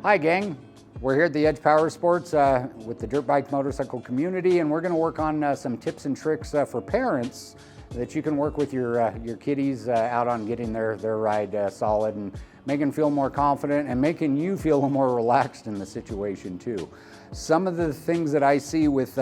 Hi gang, we're here at the Edge Power Sports with the dirt bike motorcycle community, and we're going to work on some tips and tricks for parents that you can work with your kiddies out on getting their ride solid and making them feel more confident and making you feel more relaxed in the situation too. Some of the things that I see with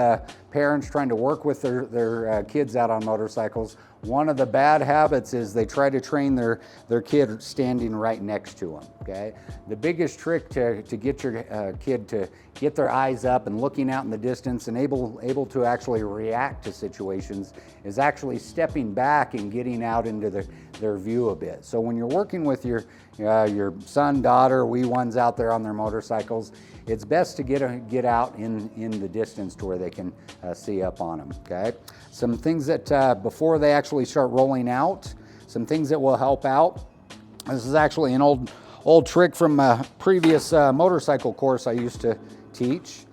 parents trying to work with their kids out on motorcycles, one of the bad habits is they try to train their kid standing right next to them, okay? The biggest trick to get your kid to get their eyes up and looking out in the distance and able to actually react to situations is actually stepping back and getting out into their view a bit. So when you're working with your son, daughter, wee ones out there on their motorcycles, it's best to get out in the distance to where they can see up on them, okay? Some things that before they actually start rolling out, some things that will help out. This is actually an old trick from a previous motorcycle course I used to teach.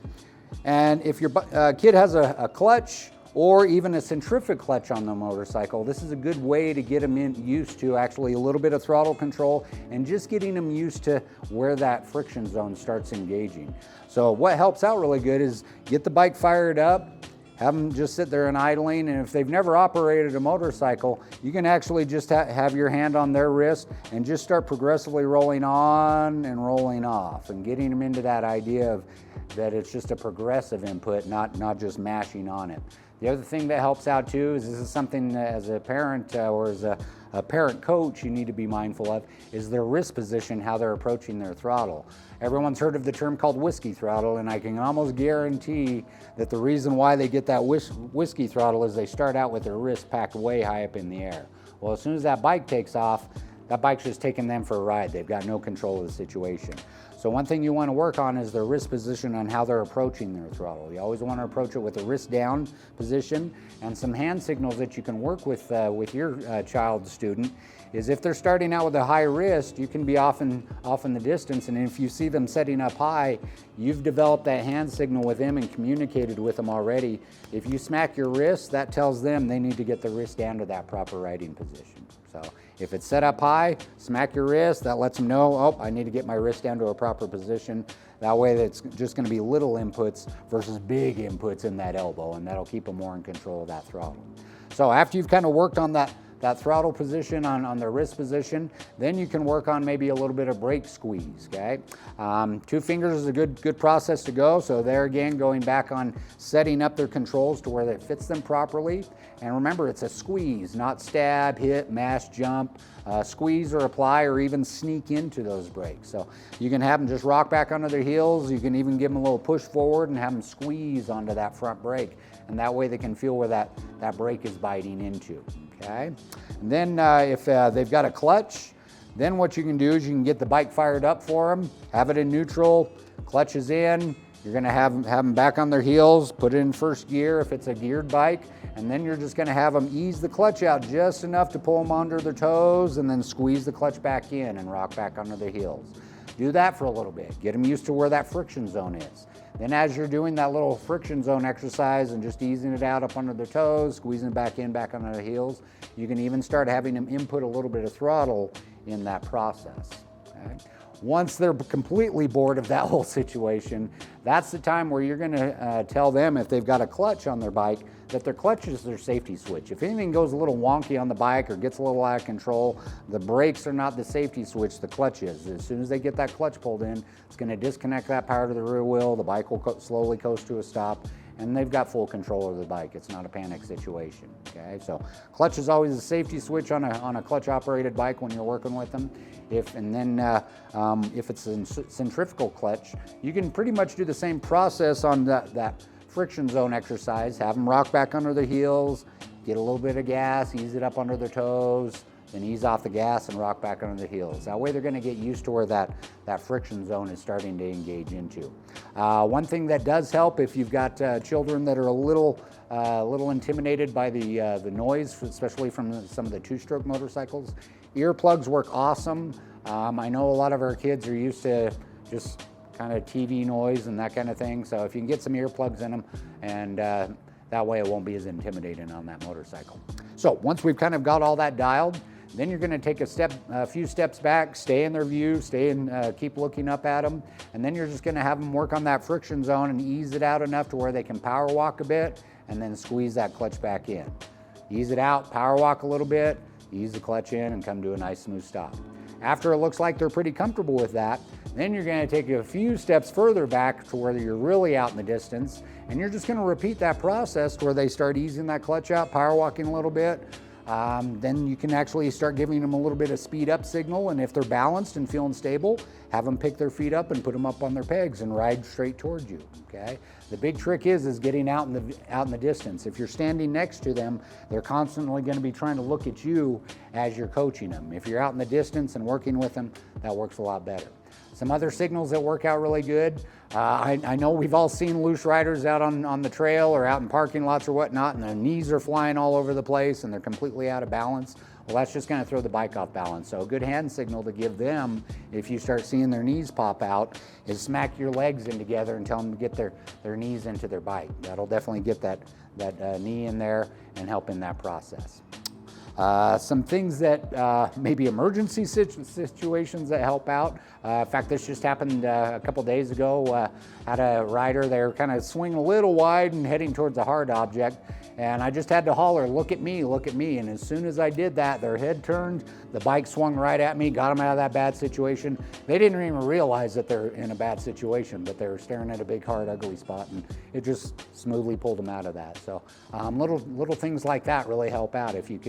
And if your kid has a clutch or even a centrifugal clutch on the motorcycle, this is a good way to get them used to actually a little bit of throttle control and just getting them used to where that friction zone starts engaging. So what helps out really good is get the bike fired up, have them just sit there and idling, and if they've never operated a motorcycle, you can actually just have your hand on their wrist and just start progressively rolling on and rolling off and getting them into that idea of that it's just a progressive input, not just mashing on it. The other thing that helps out too is this is something as a parent or as a parent coach you need to be mindful of is their wrist position, how they're approaching their throttle. Everyone's heard of the term called whiskey throttle, and I can almost guarantee that the reason why they get that whiskey throttle is they start out with their wrist packed way high up in the air. Well, as soon as that bike takes off, that bike's just taking them for a ride. They've got no control of the situation. So one thing you want to work on is their wrist position on how they're approaching their throttle. You always want to approach it with a wrist down position, and some hand signals that you can work with your child student is if they're starting out with a high wrist, you can be off in the distance, and if you see them setting up high, you've developed that hand signal with them and communicated with them already. If you smack your wrist, that tells them they need to get the wrist down to that proper riding position. So if it's set up high, smack your wrist, that lets them know, oh, I need to get my wrist down to a proper position. That way it's just gonna be little inputs versus big inputs in that elbow, and that'll keep them more in control of that throttle. So after you've kind of worked on that throttle position, on their wrist position, then you can work on maybe a little bit of brake squeeze, okay? 2 fingers is a good process to go. So there again, going back on setting up their controls to where it fits them properly. And remember, it's a squeeze, not stab, hit, mash, jump, squeeze or apply or even sneak into those brakes. So you can have them just rock back under their heels. You can even give them a little push forward and have them squeeze onto that front brake. And that way they can feel where that brake is biting into. Okay. And then if they've got a clutch, then what you can do is you can get the bike fired up for them, have it in neutral, clutch is in, you're gonna have them back on their heels, put it in first gear if it's a geared bike, and then you're just gonna have them ease the clutch out just enough to pull them under their toes and then squeeze the clutch back in and rock back under their heels. Do that for a little bit, get them used to where that friction zone is. Then as you're doing that little friction zone exercise and just easing it out up under their toes, squeezing it back in, back under the heels, you can even start having them input a little bit of throttle in that process. Okay? Once they're completely bored of that whole situation, that's the time where you're gonna tell them if they've got a clutch on their bike, that their clutch is their safety switch. If anything goes a little wonky on the bike or gets a little out of control, the brakes are not the safety switch, the clutch is. As soon as they get that clutch pulled in, it's gonna disconnect that power to the rear wheel, the bike will slowly coast to a stop, and they've got full control of the bike. It's not a panic situation, okay? So clutch is always a safety switch on a clutch operated bike when you're working with them. If it's a centrifugal clutch, you can pretty much do the same process on that friction zone exercise, have them rock back under their heels, get a little bit of gas, ease it up under their toes, then ease off the gas and rock back under the heels. That way they're gonna get used to where that friction zone is starting to engage into. One thing that does help if you've got children that are a little intimidated by the noise, especially from some of the 2-stroke motorcycles, earplugs work awesome. I know a lot of our kids are used to just kind of TV noise and that kind of thing. So if you can get some earplugs in them, and that way it won't be as intimidating on that motorcycle. So once we've kind of got all that dialed, Then you're going to take a few steps back, stay in their view, keep looking up at them, and then you're just going to have them work on that friction zone and ease it out enough to where they can power walk a bit, and then squeeze that clutch back in. Ease it out, power walk a little bit, ease the clutch in, and come to a nice smooth stop. After it looks like they're pretty comfortable with that, then you're going to take a few steps further back to where you're really out in the distance, and you're just going to repeat that process to where they start easing that clutch out, power walking a little bit. Then you can actually start giving them a little bit of speed up signal, and if they're balanced and feeling stable, have them pick their feet up and put them up on their pegs and ride straight towards you, okay? The big trick is getting out in the distance. If you're standing next to them, they're constantly going to be trying to look at you as you're coaching them. If you're out in the distance and working with them, that works a lot better. Some other signals that work out really good. I know we've all seen loose riders out on the trail or out in parking lots or whatnot, and their knees are flying all over the place and they're completely out of balance. Well, that's just going to throw the bike off balance. So a good hand signal to give them, if you start seeing their knees pop out, is smack your legs in together and tell them to get their knees into their bike. That'll definitely get that knee in there and help in that process. Some things that maybe emergency situations that help out. In fact, this just happened a couple days ago. Had a rider, they were kind of swinging a little wide and heading towards a hard object. And I just had to holler, look at me, look at me. And as soon as I did that, their head turned, the bike swung right at me, got them out of that bad situation. They didn't even realize that they're in a bad situation, but they were staring at a big, hard, ugly spot, and it just smoothly pulled them out of that. So little things like that really help out. If you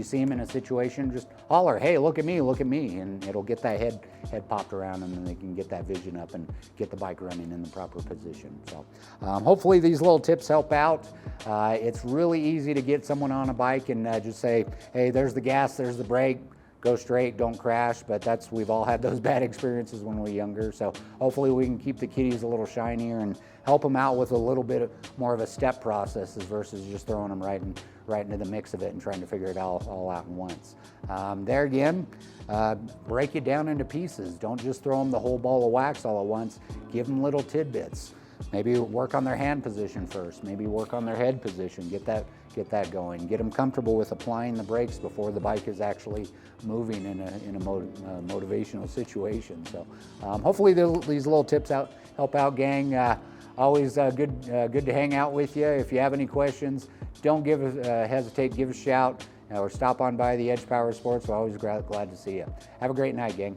see them in a situation, just holler, hey, look at me, and it'll get that head popped around, and then they can get that vision up and get the bike running in the proper position. So hopefully these little tips help out. It's really easy to get someone on a bike and just say, hey, there's the gas, there's the brake, go straight, don't crash. But we've all had those bad experiences when we were younger. So hopefully we can keep the kiddies a little shinier and help them out with a little bit more of a step process versus just throwing them right into the mix of it and trying to figure it all out at once. There again, break it down into pieces. Don't just throw them the whole ball of wax all at once. Give them little tidbits. Maybe work on their hand position first. Maybe work on their head position. Get that going. Get them comfortable with applying the brakes before the bike is actually moving in a motivational situation. So hopefully these little tips help out, gang. Always good to hang out with you. If you have any questions, don't hesitate. Give us a shout or stop on by the Edge Power Sports. We're always glad to see you. Have a great night, gang.